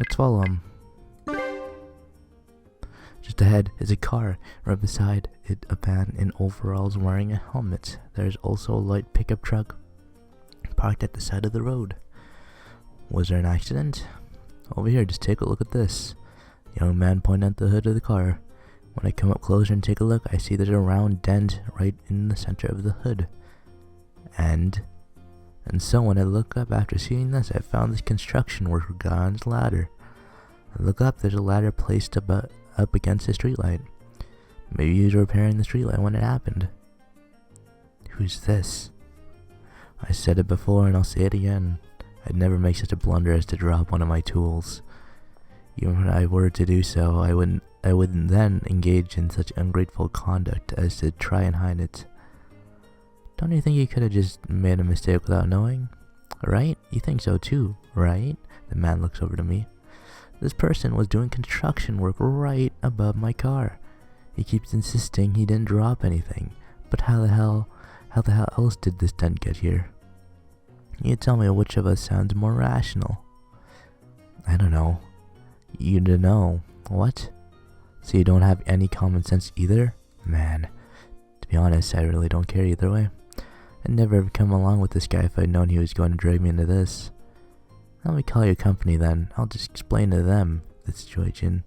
Let's follow him. Just ahead is a car. Right beside it, a man in overalls wearing a helmet. There's also a light pickup truck parked at the side of the road. Was there an accident? Over here, just take a look at this. Young man pointing at the hood of the car. When I come up closer and take a look, I see there's a round dent right in the center of the hood. And so when I look up after seeing this, I found this construction worker guy on his ladder. I look up, there's a ladder placed up against the streetlight. Maybe he was repairing the streetlight when it happened. Who's this? I said it before and I'll say it again. I'd never make such a blunder as to drop one of my tools. Even when I were to do so, I wouldn't then engage in such ungrateful conduct as to try and hide it. Don't you think you could have just made a mistake without knowing? Right? You think so too, right? The man looks over to me. This person was doing construction work right above my car. He keeps insisting he didn't drop anything. But how the hell else did this dent get here? You tell me which of us sounds more rational. I don't know. You don't know. What? So you don't have any common sense either? Man, to be honest, I really don't care either way. I'd never have come along with this guy if I'd known he was going to drag me into this. Let me call your company then. I'll just explain to them the situation.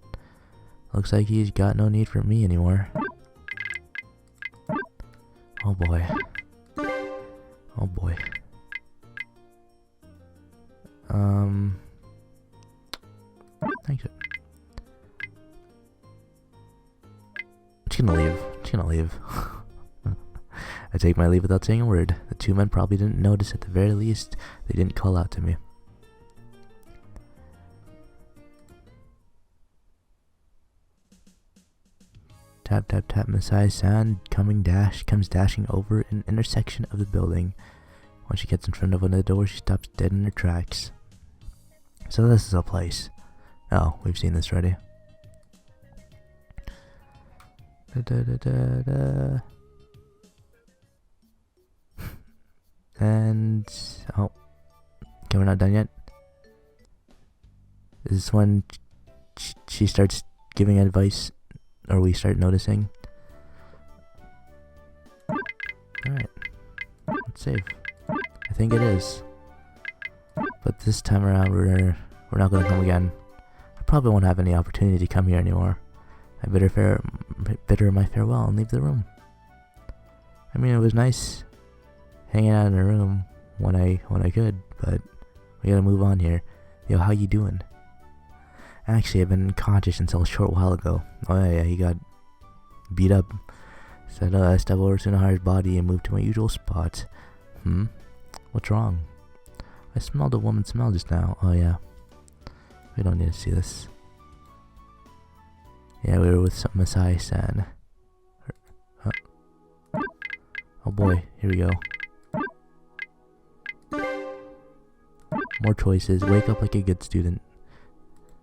Looks like he's got no need for me anymore. Oh boy. Oh boy. Thanks. She's gonna leave. I take my leave without saying a word. The two men probably didn't notice. At the very least, they didn't call out to me. Tap tap tap. Messiah's sound comes dashing over an intersection of the building. When she gets in front of one of the doors, she stops dead in her tracks. So this is a place. Oh, we've seen this already. And oh, okay, we're not done yet. Is this when she starts giving advice, or we start noticing? Alright, let's save. I think it is. But this time around, we're not gonna come again. I probably won't have any opportunity to come here anymore. I bid her my farewell and leave the room. I mean, it was nice hanging out in a room when I could, but we gotta move on here. Yo, how you doing? Actually, I've been unconscious until a short while ago. Oh yeah, he got beat up. Said I stepped over to Nahar's body and moved to my usual spot. What's wrong? I smelled a woman's smell just now. Oh yeah. We don't need to see this. Yeah, we were with some Messiah-san. Oh boy, here we go. More choices. Wake up like a good student.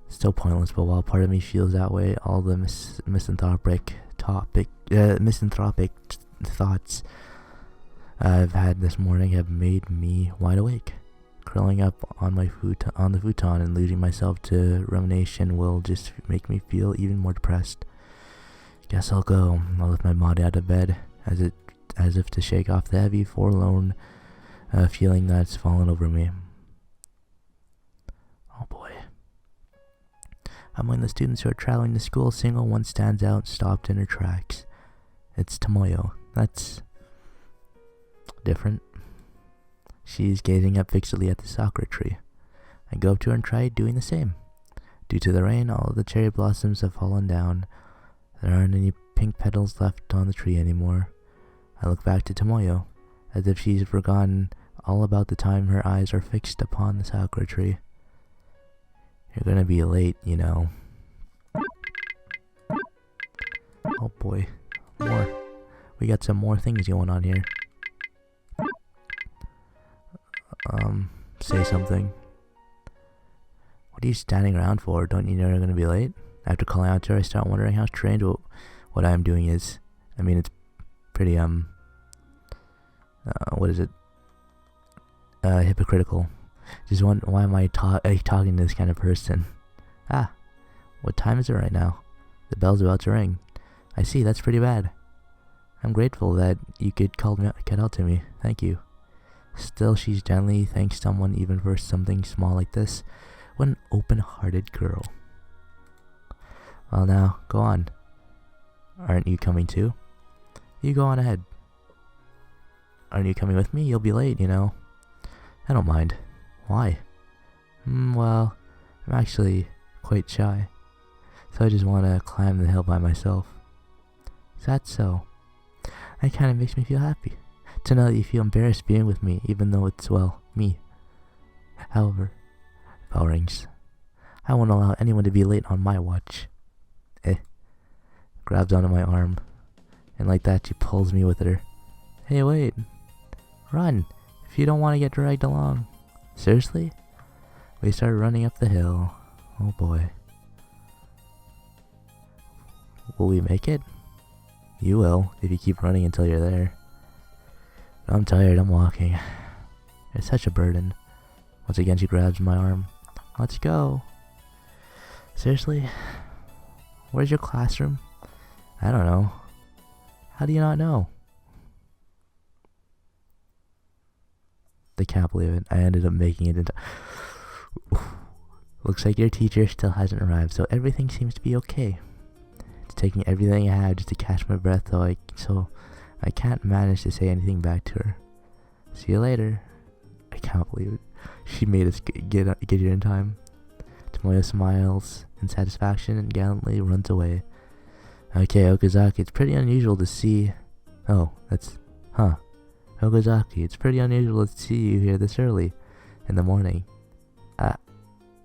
Still pointless, but while part of me feels that way, all the misanthropic thoughts I've had this morning have made me wide awake. Curling up on the futon and losing myself to rumination will just make me feel even more depressed. Guess I'll go. I'll lift my body out of bed as if to shake off the heavy, forlorn feeling that's fallen over me. Oh boy. Among the students who are traveling to school, a single one stands out, stopped in her tracks. It's Tomoyo. That's different. She's gazing up fixedly at the sakura tree. I go up to her and try doing the same. Due to the rain, all of the cherry blossoms have fallen down. There aren't any pink petals left on the tree anymore. I look back to Tomoyo, as if she's forgotten all about the time her eyes are fixed upon the sakura tree. You're gonna be late, you know. Oh boy, more. We got some more things going on here. Say something. What are you standing around for? Don't you know you're gonna be late? After calling out to her, I start wondering how strange what I'm doing is. I mean, it's pretty, what is it? Hypocritical. Just why am I talking to this kind of person? Ah, what time is it right now? The bell's about to ring. I see, that's pretty bad. I'm grateful that you could get out to me. Thank you. Still, she gently thanks someone even for something small like this. What an open-hearted girl. Well now, go on. Aren't you coming too? You go on ahead. Aren't you coming with me? You'll be late, you know. I don't mind. Why? Well, I'm actually quite shy. So I just want to climb the hill by myself. Is that so? That kind of makes me feel happy. To know that you feel embarrassed being with me, even though it's, well, me. However, bell rings. I won't allow anyone to be late on my watch. Grabs onto my arm, and like that she pulls me with her. Hey, wait. Run, if you don't want to get dragged along. Seriously? We start running up the hill. Oh boy. Will we make it? You will, if you keep running until you're there. I'm tired, I'm walking. It's such a burden. Once again she grabs my arm. Let's go. Seriously? Where's your classroom? I don't know. How do you not know? I can't believe it. I ended up making it into... Looks like your teacher still hasn't arrived, so everything seems to be okay. It's taking everything I have just to catch my breath, so I can't manage to say anything back to her. See you later. I can't believe it. She made us get here in time. Tomoyo smiles in satisfaction and gallantly runs away. Okay, Okazaki, it's pretty unusual to see... Oh, that's... Huh. Okazaki, it's pretty unusual to see you here this early in the morning.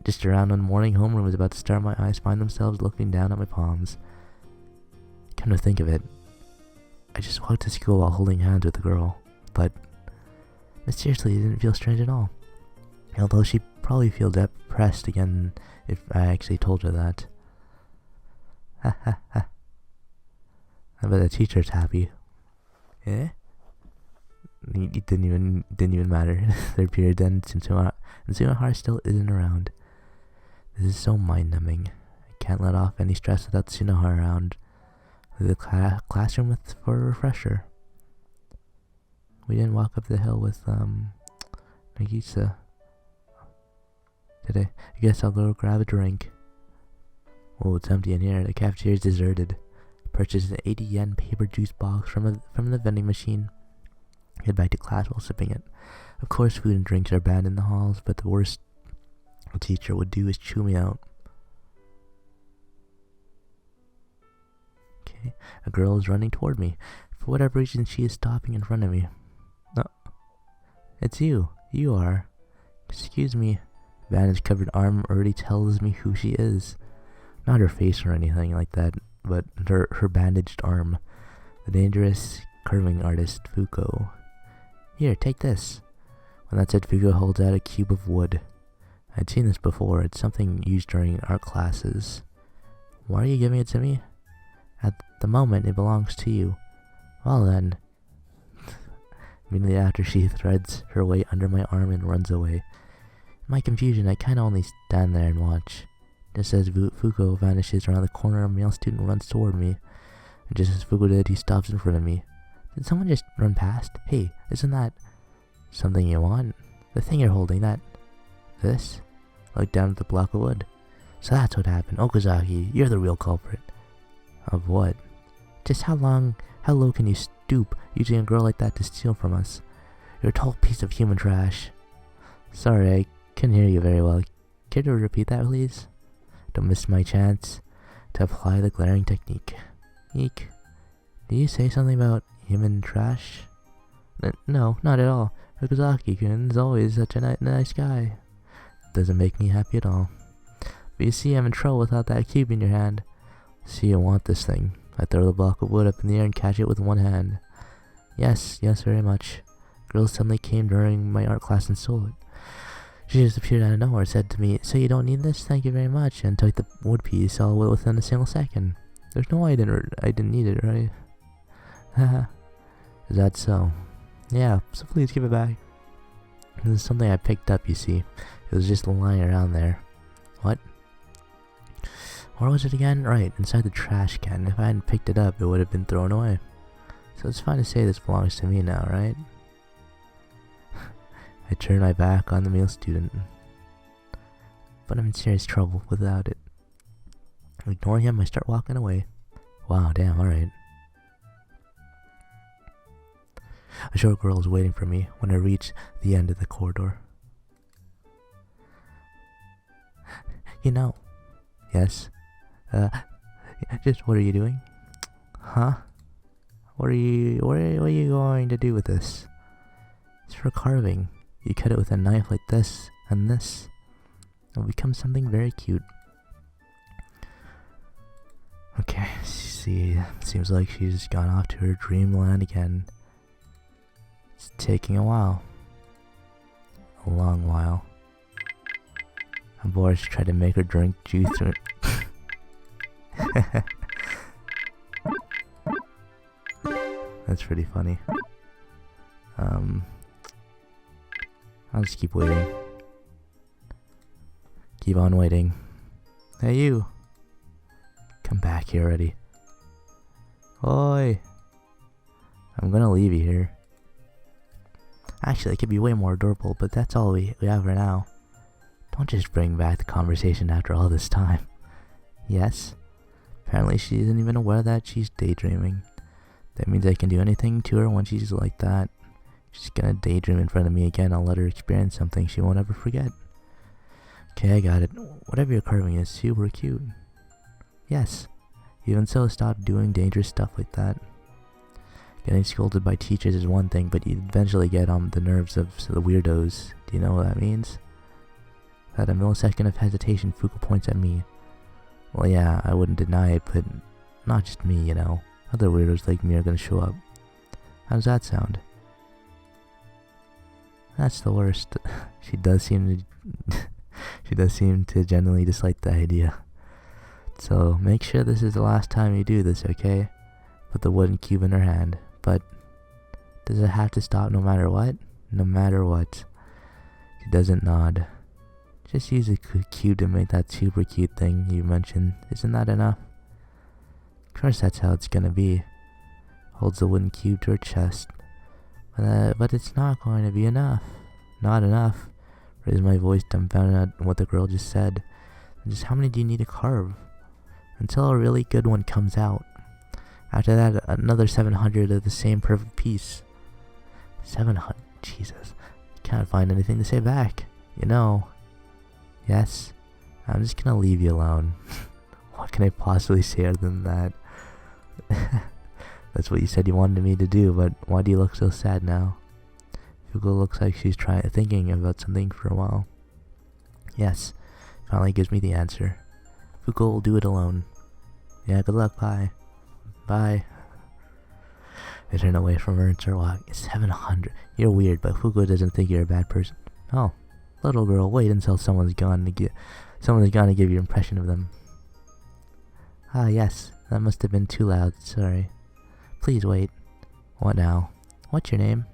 Just around when morning homeroom is about to start, my eyes find themselves looking down at my palms. Come to think of it, I just walked to school while holding hands with a girl, but mysteriously it didn't feel strange at all. Although she'd probably feel depressed again if I actually told her that. Ha ha ha. I bet the teacher's happy. Eh? It didn't even matter. Their period ends and Tsunohara still isn't around. This is so mind-numbing. I can't let off any stress without Tsunohara around. The classroom for a refresher. We didn't walk up the hill with Nagisa today. I guess I'll go grab a drink. Oh, it's empty in here. The cafeteria's deserted. Purchased an 80 yen paper juice box from the vending machine. Head back to class while sipping it. Of course, food and drinks are banned in the halls, but the worst a teacher would do is chew me out. Okay, a girl is running toward me. For whatever reason, she is stopping in front of me. No, it's you. You are. Excuse me. Bandage-covered arm already tells me who she is. Not her face or anything like that, but her bandaged arm. The dangerous curving artist, Fuko. Here, take this. When that said, Fuko holds out a cube of wood. I'd seen this before. It's something used during art classes. Why are you giving it to me? At the moment, it belongs to you. Well then. Immediately after, she threads her way under my arm and runs away. In my confusion, I kinda only stand there and watch. Just as Fuko vanishes around the corner, a male student runs toward me. And just as Fuko did, he stops in front of me. Did someone just run past? Hey, isn't that something you want? The thing you're holding, this? I looked down at the block of wood. So that's what happened. Okazaki, you're the real culprit. Of what? Just how low can you stoop using a girl like that to steal from us? You're a total piece of human trash. Sorry, I couldn't hear you very well. Care to repeat that, please? Don't miss my chance to apply the glaring technique. Eek. Did you say something about human trash? No, not at all. Okazaki-kun is always such a nice guy. Doesn't make me happy at all. But you see, I'm in trouble without that cube in your hand. See, you want this thing. I throw the block of wood up in the air and catch it with one hand. Yes, very much. Girl suddenly came during my art class and stole it. She just appeared out of nowhere, said to me, "So you don't need this? Thank you very much," and took the wood piece all within a single second. There's no way I didn't need it, right? Haha. Is that so? Yeah, so please give it back. This is something I picked up, you see. It was just lying around there. What? Where was it again? Right, inside the trash can. If I hadn't picked it up, it would have been thrown away. So it's fine to say this belongs to me now, right? I turn my back on the male student, but I'm in serious trouble without it. Ignoring him, I start walking away. Wow, damn, alright. A short girl is waiting for me when I reach the end of the corridor. You know. Yes. Just what are you doing? Huh? What are you going to do with this? It's for carving. You cut it with a knife like this and this. It'll become something very cute. Okay, see, seems like she's gone off to her dreamland again. It's taking a while. A long while. Boris tried to make her drink juice through it. That's pretty funny. I'll just keep waiting. Keep on waiting. Hey you! Come back here already. Oi! I'm gonna leave you here. Actually, it could be way more adorable, but that's all we have for now. Don't just bring back the conversation after all this time. Yes? Apparently she isn't even aware that she's daydreaming. That means I can do anything to her when she's like that. She's gonna daydream in front of me again. I'll let her experience something she won't ever forget. Okay, I got it. Whatever you're carving is super cute. Yes. Even so, stop doing dangerous stuff like that. Getting scolded by teachers is one thing, but you eventually get on the nerves of the weirdos. Do you know what that means? At a millisecond of hesitation, Fuku points at me. Well, yeah, I wouldn't deny it, but not just me, you know. Other weirdos like me are gonna show up. How does that sound? That's the worst. She does seem to genuinely dislike the idea. So make sure this is the last time you do this, okay? Put the wooden cube in her hand. But does it have to stop no matter what? No matter what. She doesn't nod. Just use a cube to make that super cute thing you mentioned. Isn't that enough? Of course that's how it's gonna be. Holds the wooden cube to her chest. But it's not going to be enough. Not enough. Raised my voice, dumbfounded at what the girl just said. And just how many do you need to carve? Until a really good one comes out. After that, another 700 of the same perfect piece. 700? Jesus. Can't find anything to say back. You know. Yes? I'm just gonna leave you alone. What can I possibly say other than that? That's what you said you wanted me to do, but why do you look so sad now? Fuku looks like she's thinking about something for a while. Yes. Finally gives me the answer. Fuku will do it alone. Yeah, good luck, bye. Bye. I turn away from her and start walking. 700. You're weird, but Fuku doesn't think you're a bad person. Oh, little girl, wait until someone's gone to give you an impression of them. Ah, yes, that must have been too loud. Sorry. Please wait. What now? What's your name?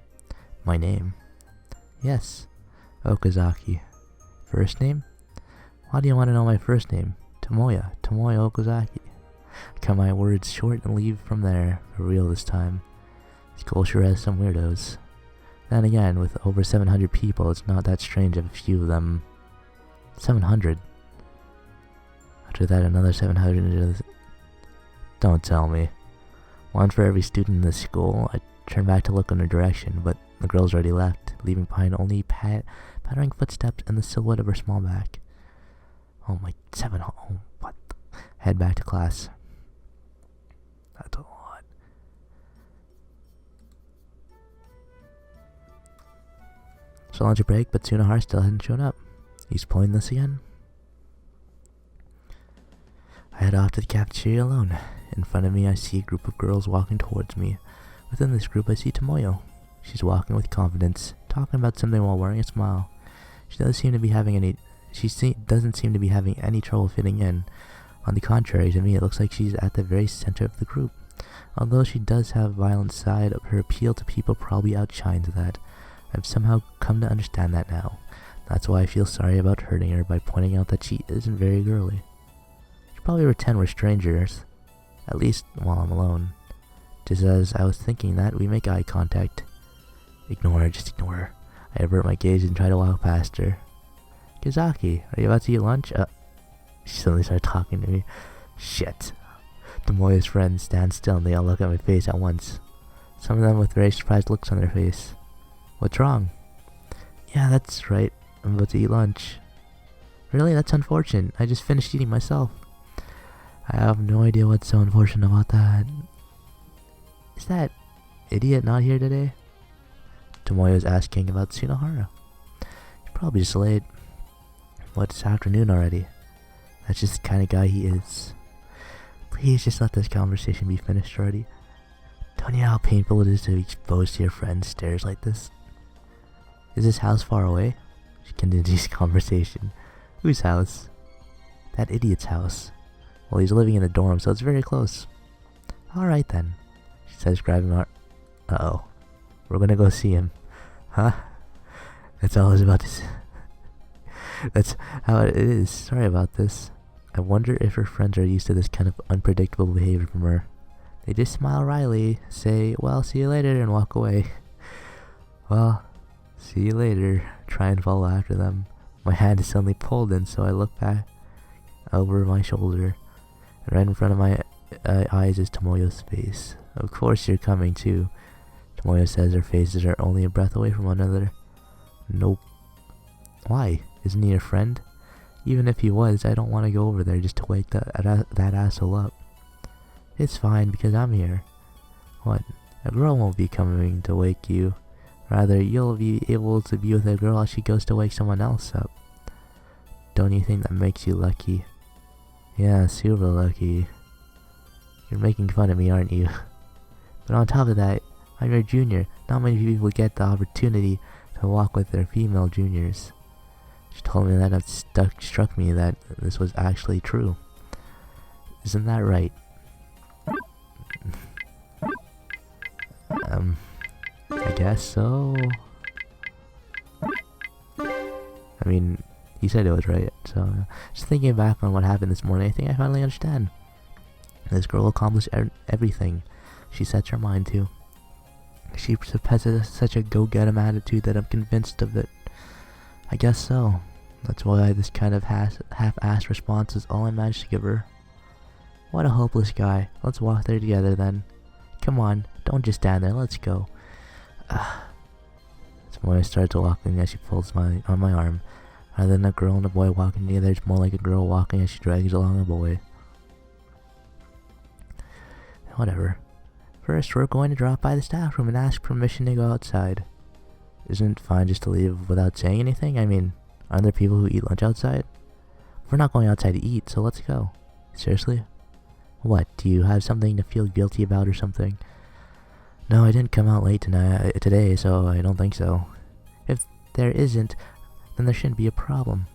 My name? Yes, Okazaki. First name? Why do you want to know my first name? Tomoya Okazaki. Cut my words short and leave from there, for real this time. This school sure has some weirdos. Then again, with over 700 people, it's not that strange if a few of them... 700? After that, another 700... Don't tell me. One for every student in this school. I turned back to look in her direction, but the girl's already left, leaving behind only pattering footsteps and the silhouette of her small back. Oh my, oh, what? Head back to class. That's a lot. So lunch break, but Tsunahara still hadn't shown up. He's pulling this again. I head off to the cafeteria alone. In front of me, I see a group of girls walking towards me. Within this group, I see Tomoyo. She's walking with confidence, talking about something while wearing a smile. She doesn't seem to be having any trouble fitting in. On the contrary, to me, it looks like she's at the very center of the group. Although she does have a violent side, her appeal to people probably outshines that. I've somehow come to understand that now. That's why I feel sorry about hurting her by pointing out that she isn't very girly. She probably pretend we're strangers, at least while I'm alone. Just as I was thinking that, we make eye contact. Ignore her, just ignore her. I avert my gaze and try to walk past her. Kizaki, are you about to eat lunch? She suddenly started talking to me. Shit. Tomoya's friends stand still and they all look at my face at once. Some of them with very surprised looks on their face. What's wrong? Yeah, that's right. I'm about to eat lunch. Really? That's unfortunate. I just finished eating myself. I have no idea what's so unfortunate about that. Is that idiot not here today? Tomoya's asking about Tsunohara. He's probably just late. What, it's afternoon already? That's just the kind of guy he is. Please just let this conversation be finished already. Don't you know how painful it is to be exposed to your friend's stares like this? Is this house far away? She continues the conversation. Whose house? That idiot's house. Well, he's living in the dorm, so it's very close. Alright then, she says, grabbing our... Uh-oh. We're gonna go see him. Huh? That's all I was about to say. That's how it is. Sorry about this. I wonder if her friends are used to this kind of unpredictable behavior from her. They just smile wryly, say, well, see you later, and walk away. Well, see you later. Try and follow after them. My hand is suddenly pulled in, so I look back over my shoulder. And right in front of my eyes is Tomoyo's face. Of course you're coming too. Tomoyo says their faces are only a breath away from one another. Nope. Why? Isn't he your friend? Even if he was, I don't want to go over there just to wake that asshole up. It's fine because I'm here. What? A girl won't be coming to wake you. Rather, you'll be able to be with a girl as she goes to wake someone else up. Don't you think that makes you lucky? Yeah, super lucky. You're making fun of me, aren't you? But on top of that, I'm your junior. Not many people get the opportunity to walk with their female juniors. She told me that it struck me that this was actually true. Isn't that right? I guess so. I mean, he said it was right, so just thinking back on what happened this morning, I think I finally understand. This girl will accomplish everything she sets her mind to. She possesses such a go-get-em attitude that I'm convinced of it. I guess so. That's why this kind of half-assed response is all I managed to give her. What a hopeless guy. Let's walk there together then. Come on, don't just stand there, let's go. Tomoya starts walking as she pulls on my arm. Rather than a girl and a boy walking together, it's more like a girl walking as she drags along a boy. Whatever. First, we're going to drop by the staff room and ask permission to go outside. Isn't it fine just to leave without saying anything? I mean, aren't there people who eat lunch outside? We're not going outside to eat, so let's go. Seriously? What, do you have something to feel guilty about or something? No, I didn't come out late today, so I don't think so. If there isn't, then there shouldn't be a problem.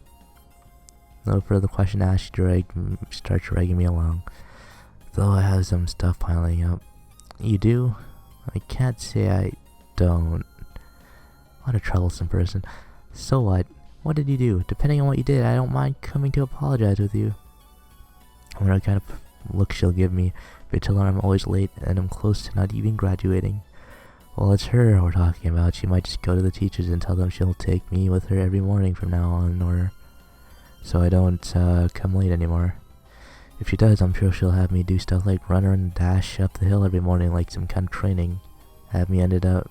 No further question asked, she starts dragging me along. Though I have some stuff piling up. You do? I can't say I don't. What a troublesome person. So what? What did you do? Depending on what you did, I don't mind coming to apologize with you. I wonder what kind of look she'll give me if I tell her I'm always late and I'm close to not even graduating. Well, it's her we're talking about. She might just go to the teachers and tell them she'll take me with her every morning from now on, or so I don't come late anymore. If she does, I'm sure she'll have me do stuff like run and dash up the hill every morning like some kind of training. Have me ended up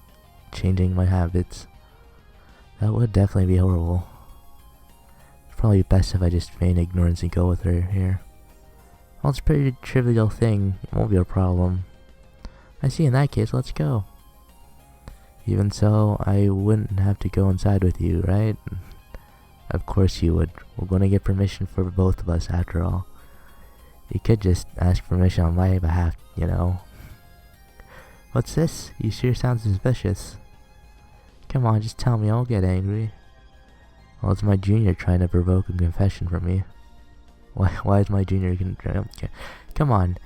changing my habits. That would definitely be horrible. It's probably best if I just feign ignorance and go with her here. Well, it's a pretty trivial thing. It won't be a problem. I see, in that case, let's go. Even so, I wouldn't have to go inside with you, right? Of course you would. We're going to get permission for both of us, after all. You could just ask permission on my behalf, you know. What's this? You sure sound suspicious. Come on, just tell me, I won't get angry. Well, it's my junior trying to provoke a confession from me. Why is my junior okay. Come on,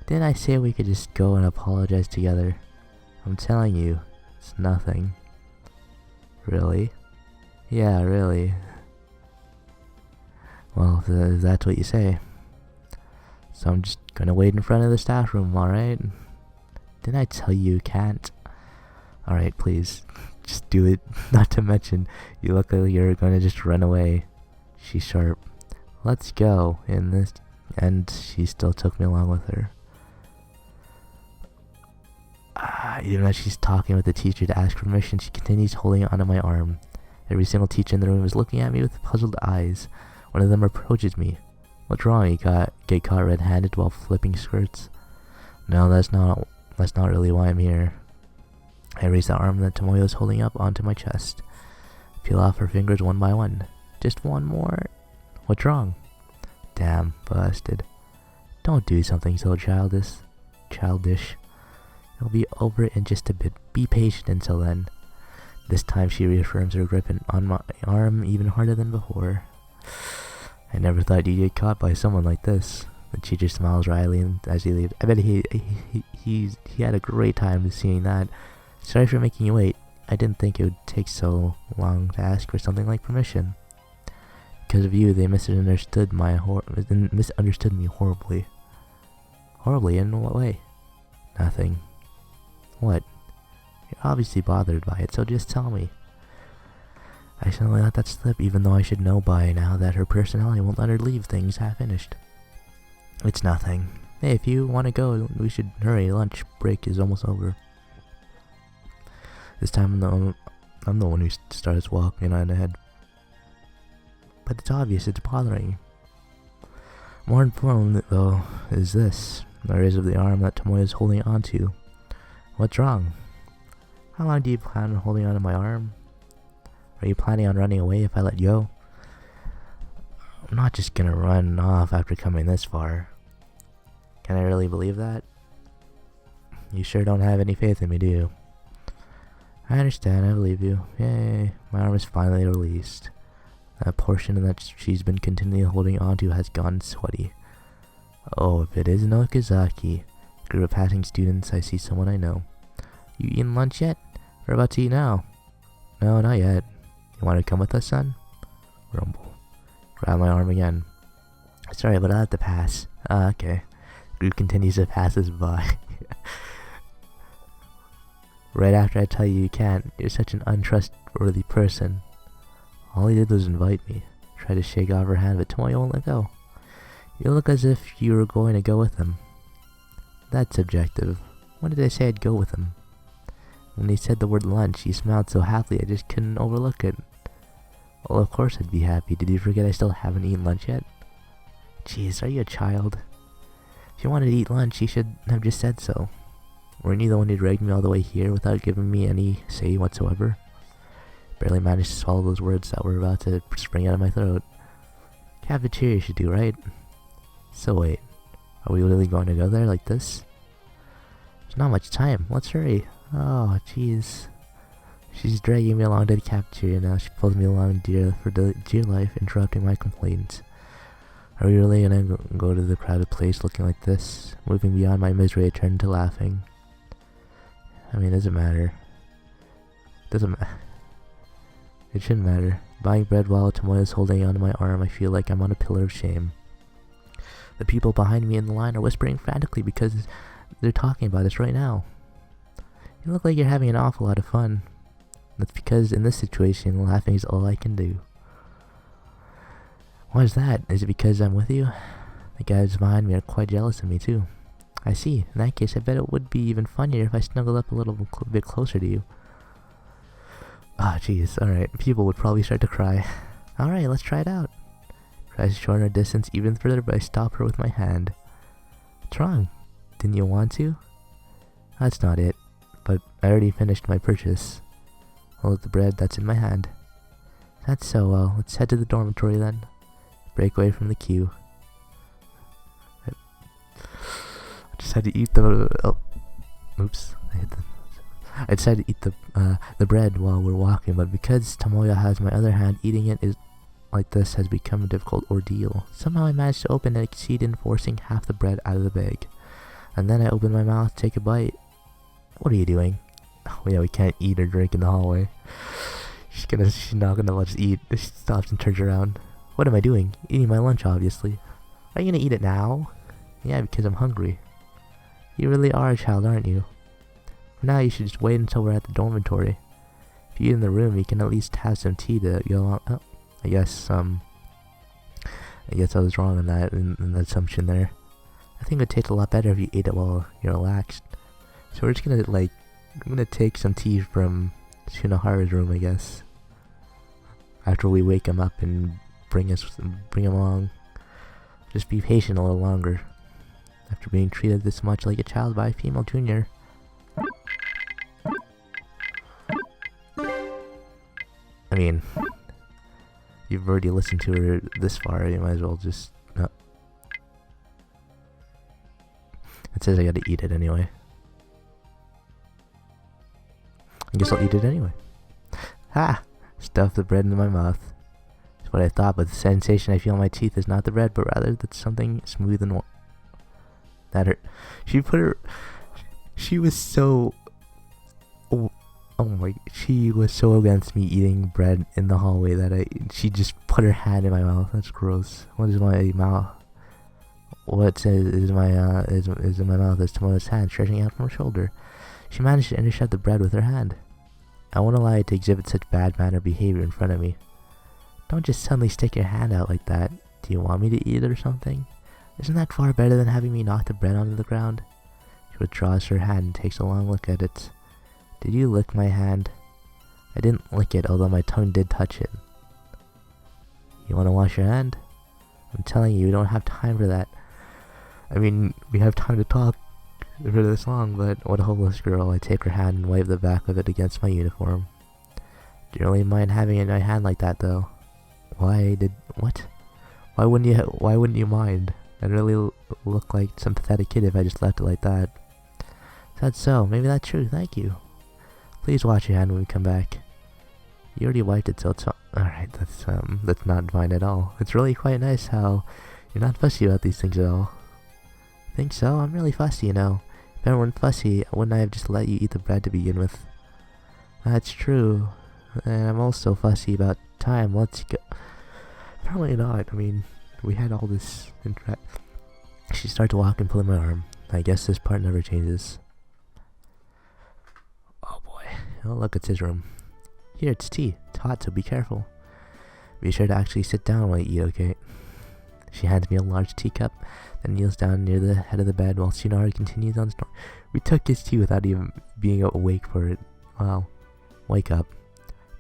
didn't I say we could just go and apologize together? I'm telling you, it's nothing. Really? Yeah, really. Well, if that's what you say. So I'm just gonna wait in front of the staff room, alright? Didn't I tell you can't? Alright, please. Just do it. Not to mention, you look like you're gonna just run away. She's sharp. Let's go. And she still took me along with her. Even as she's talking with the teacher to ask permission, she continues holding onto my arm. Every single teacher in the room is looking at me with puzzled eyes. One of them approaches me. What's wrong? You get caught red-handed while flipping skirts? No, that's not really why I'm here. I raise the arm that Tomoyo is holding up onto my chest. Peel off her fingers one by one. Just one more. What's wrong? Damn, busted. Don't do something so childish. It'll be over in just a bit. Be patient until then. This time she reaffirms her grip on my arm even harder than before. I never thought you'd get caught by someone like this. The teacher smiles wryly as he leaves. I bet he had a great time seeing that. Sorry for making you wait. I didn't think it would take so long to ask for something like permission. Because of you, they misunderstood me horribly. Horribly? In what way? Nothing. What? You're obviously bothered by it, so just tell me. I suddenly let that slip, even though I should know by now that her personality won't let her leave things half-finished. It's nothing. Hey, if you want to go, we should hurry. Lunch break is almost over. This time I'm the one who starts walking on ahead. But it's obvious it's bothering you. More important, though, is this. The raise of the arm that Tomoyo is holding onto. What's wrong? How long do you plan on holding onto my arm? Are you planning on running away if I let go? I'm not just gonna run off after coming this far. Can I really believe that? You sure don't have any faith in me, do you? I understand, I believe you. Yay, my arm is finally released. That portion that she's been continually holding onto has gone sweaty. Oh, if it isn't Okazaki. Group of passing students, I see someone I know. You eaten lunch yet? We're about to eat now. No, not yet. You want to come with us, son? Rumble. Grab my arm again. Sorry, but I'll have to pass. Okay. Group continues to pass us by. Right after I tell you can't, you're such an untrustworthy person. All he did was invite me. Tried to shake off her hand, but Tomoyo won't let go. You look as if you were going to go with him. That's subjective. When did I say I'd go with him? When he said the word lunch, he smiled so happily I just couldn't overlook it. Well, of course I'd be happy. Did you forget I still haven't eaten lunch yet? Jeez, are you a child? If you wanted to eat lunch, you should have just said so. Weren't you the one who dragged me all the way here without giving me any say whatsoever? Barely managed to swallow those words that were about to spring out of my throat. Cafeteria should do, right? So wait, are we really going to go there like this? There's not much time. Let's hurry. Oh, jeez. She's dragging me along to the cafeteria now. She pulls me along for dear life, interrupting my complaints. Are we really gonna go to the crowded place looking like this? Moving beyond my misery, I turned to laughing. I mean, it doesn't matter. It shouldn't matter. Buying bread while Tomoyo is holding onto my arm, I feel like I'm on a pillar of shame. The people behind me in the line are whispering frantically because they're talking about us right now. You look like you're having an awful lot of fun. That's because in this situation, laughing is all I can do. Why is that? Is it because I'm with you? The guys behind me are quite jealous of me too. I see. In that case, I bet it would be even funnier if I snuggled up a little bit closer to you. Ah, jeez. Alright, people would probably start to cry. Alright, let's try it out. Tries to shorten our distance even further, but I stop her with my hand. What's wrong? Didn't you want to? That's not it. But I already finished my purchase. Hold the bread that's in my hand. That's so well. Let's head to the dormitory then. Break away from the queue. I just had to eat the... Oh. Oops. I decided to eat the bread while we're walking, but because Tomoyo has my other hand, eating it is like this has become a difficult ordeal. Somehow I managed to open and succeed in forcing half the bread out of the bag. And then I opened my mouth to take a bite. What are you doing? Oh yeah, we can't eat or drink in the hallway. She's not gonna let us eat. She stops and turns around. What am I doing? Eating my lunch, obviously. Are you gonna eat it now? Yeah, because I'm hungry. You really are a child, aren't you? For now, you should just wait until we're at the dormitory. If you eat in the room, you can at least have some tea to go on. Oh, I guess I was wrong on that, in the assumption there. I think it would taste a lot better if you ate it while you're relaxed. So we're just gonna, I'm gonna take some tea from Tsunohara's room, I guess. After we wake him up and bring him along. Just be patient a little longer. After being treated this much like a child by a female junior. I mean, you've already listened to her this far, you might as well just... No. It says I gotta eat it anyway. I guess I'll eat it anyway. Ha! Stuff the bread into my mouth. That's what I thought, but the sensation I feel in my teeth is not the bread, but rather that's something smooth and warm. That hurt. She was so... Oh my... She was so against me eating bread in the hallway that she just put her hand in my mouth. That's gross. What is my mouth? What says is in my mouth is Tomoyo's hand stretching out from her shoulder. She managed to intercept the bread with her hand. I won't allow you to exhibit such bad manner behavior in front of me. Don't just suddenly stick your hand out like that. Do you want me to eat it or something? Isn't that far better than having me knock the bread onto the ground? She withdraws her hand and takes a long look at it. Did you lick my hand? I didn't lick it, although my tongue did touch it. You want to wash your hand? I'm telling you, we don't have time for that. I mean, we have time to talk for this long, but what a hopeless girl. I take her hand and wave the back of it against my uniform. Do you really mind having it in my hand like that, though? What? Why wouldn't you mind? I'd really look like some pathetic kid if I just left it like that. That's so. Maybe that's true. Thank you. Please wash your hand when we come back. You already wiped it, so it's alright. That's not fine at all. It's really quite nice how you're not fussy about these things at all. Think so? I'm really fussy, you know. If I weren't fussy, wouldn't I have just let you eat the bread to begin with? That's true. And I'm also fussy about time. Let's go. Probably not. I mean, we had all this She started to walk and pull my arm. I guess this part never changes. Oh boy. Oh look, it's his room. Here, it's tea. It's hot, so be careful. Be sure to actually sit down while you eat, okay? She hands me a large teacup, then kneels down near the head of the bed while Tsunohara continues on snoring. We took his tea without even being awake for it. Wow. Wake up.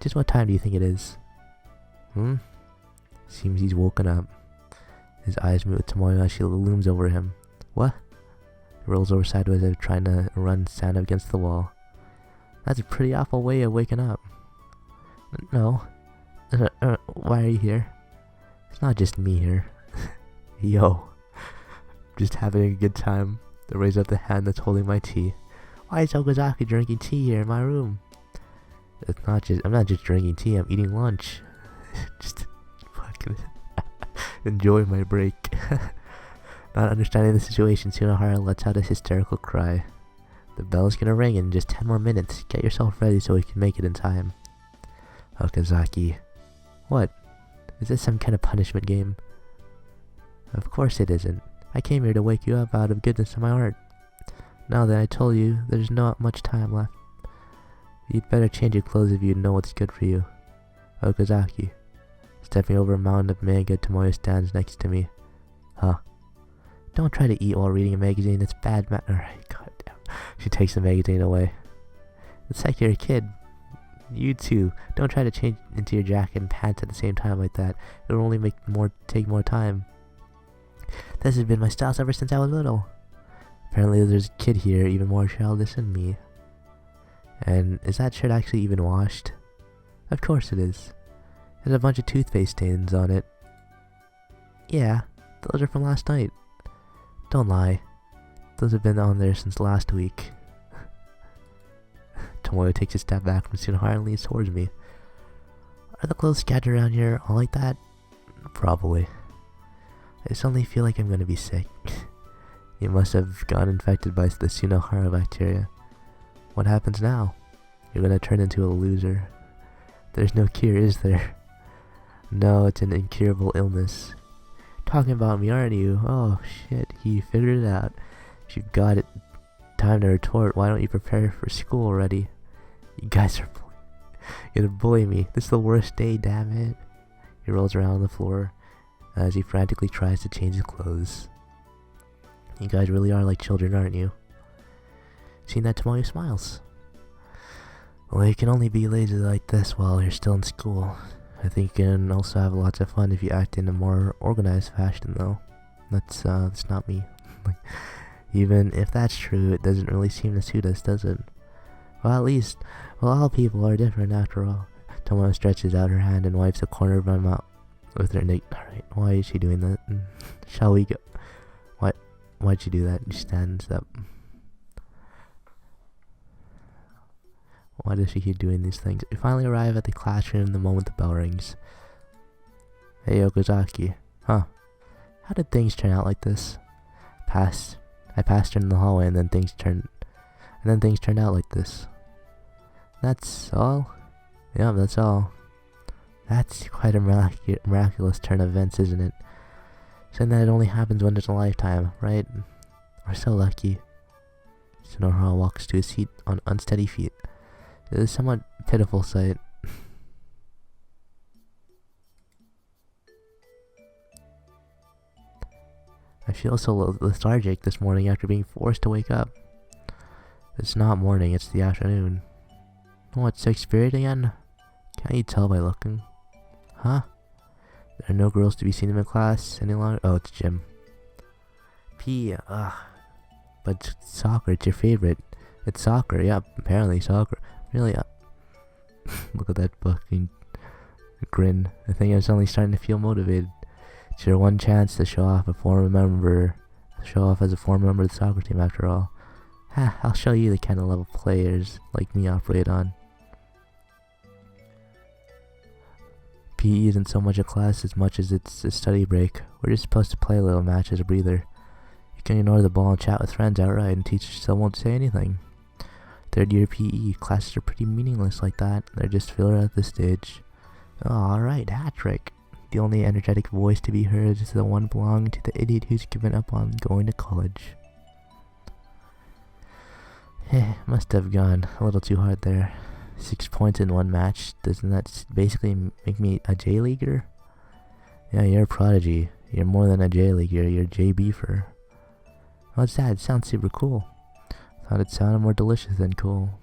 Just what time do you think it is? Seems he's woken up. His eyes meet with Tomoyo as she looms over him. What? He rolls over sideways as if trying to stand up against the wall. That's a pretty awful way of waking up. No. Why are you here? It's not just me here. Yo. Just having a good time. I raise up the hand that's holding my tea. Why is Okazaki drinking tea here in my room? I'm not just drinking tea, I'm eating lunch. Just fucking enjoy my break. Not understanding the situation, Tsunohara lets out a hysterical cry. The bell's gonna ring in just 10 more minutes. Get yourself ready so we can make it in time. Okazaki. What? Is this some kind of punishment game? Of course it isn't. I came here to wake you up out of goodness of my heart. Now that I told you, there's not much time left. You'd better change your clothes if you know what's good for you. Okazaki. Stepping over a mountain of manga, Tomoyo stands next to me. Huh. Don't try to eat while reading a magazine, it's bad Alright, goddamn. She takes the magazine away. It's like you're a kid. You too. Don't try to change into your jacket and pants at the same time like that. It'll only take more time. This has been my style ever since I was little. Apparently there's a kid here even more childish than me. And is that shirt actually even washed? Of course it is. There's a bunch of toothpaste stains on it. Yeah, those are from last night. Don't lie. Those have been on there since last week. Tomoyo takes a step back from Tsunohara and leans towards me. Are the clothes scattered around here all like that? Probably. I suddenly feel like I'm gonna be sick. You must have gotten infected by the Tsunohara bacteria. What happens now? You're gonna turn into a loser. There's no cure, is there? No, it's an incurable illness. Talking about me, aren't you? Oh shit, you figured it out. If you've got it, time to retort. Why don't you prepare for school already? You guys are gonna bully me. This is the worst day, damn it. He rolls around on the floor as he frantically tries to change his clothes. You guys really are like children, aren't you? Seeing that, Tomoyo smiles. Well, you can only be lazy like this while you're still in school. I think you can also have lots of fun if you act in a more organized fashion, though. That's not me. Even if that's true, it doesn't really seem to suit us, does it? Well, at least, all people are different after all. Tomoyo stretches out her hand and wipes the corner of my mouth with her Alright, why is she doing that? Shall we go? Why'd she do that? She stands up. Why does she keep doing these things? We finally arrive at the classroom the moment the bell rings. Hey, Okazaki. Huh. How did things turn out like this? I passed her in the hallway and then things turned out like this. That's all? Yeah, that's all. That's quite a miraculous turn of events, isn't it? Saying that it only happens once in a lifetime, right? We're so lucky. Sonohara walks to his seat on unsteady feet. It is a somewhat pitiful sight. I feel so lethargic this morning after being forced to wake up. It's not morning, it's the afternoon. What, 6th period again? Can't you tell by looking? Huh? There are no girls to be seen in my class any longer? Oh, it's gym. P, but soccer, it's your favorite. It's soccer, yeah, apparently soccer. Really, look at that fucking grin. I think I'm suddenly starting to feel motivated. It's your one chance to show off as a former member of the soccer team after all. Ha, I'll show you the kind of level players like me operate on. PE isn't so much a class as much as it's a study break. We're just supposed to play a little match as a breather. You can ignore the ball and chat with friends outright and teachers still won't say anything. 3rd year PE classes are pretty meaningless like that. They're just filler at this stage. Oh, alright, hat trick. The only energetic voice to be heard is the one belonging to the idiot who's given up on going to college. Must have gone a little too hard there. 6 points in one match. Doesn't that basically make me a J-leaguer? Yeah, you're a prodigy. You're more than a J-leaguer. You're a J-beefer. What's that? It sounds super cool. Thought it sounded more delicious than cool.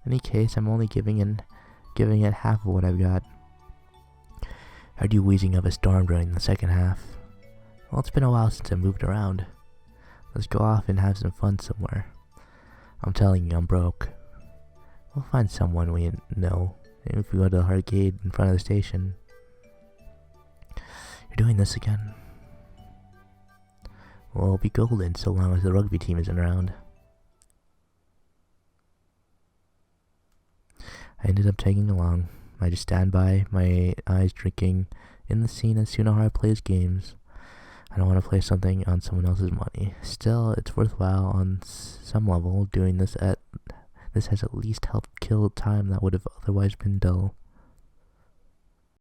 In any case, I'm only giving it half of what I've got. Heard you wheezing up a storm during the second half. Well, it's been a while since I moved around. Let's go off and have some fun somewhere. I'm telling you, I'm broke. We'll find someone we know. Maybe if we go to the arcade in front of the station. You're doing this again. Well, it'll be golden so long as the rugby team isn't around. I ended up tagging along. I just stand by, my eyes drinking in the scene as Sunahara plays games. I don't want to play something on someone else's money. Still, it's worthwhile on some level. Doing this has at least helped kill time that would have otherwise been dull.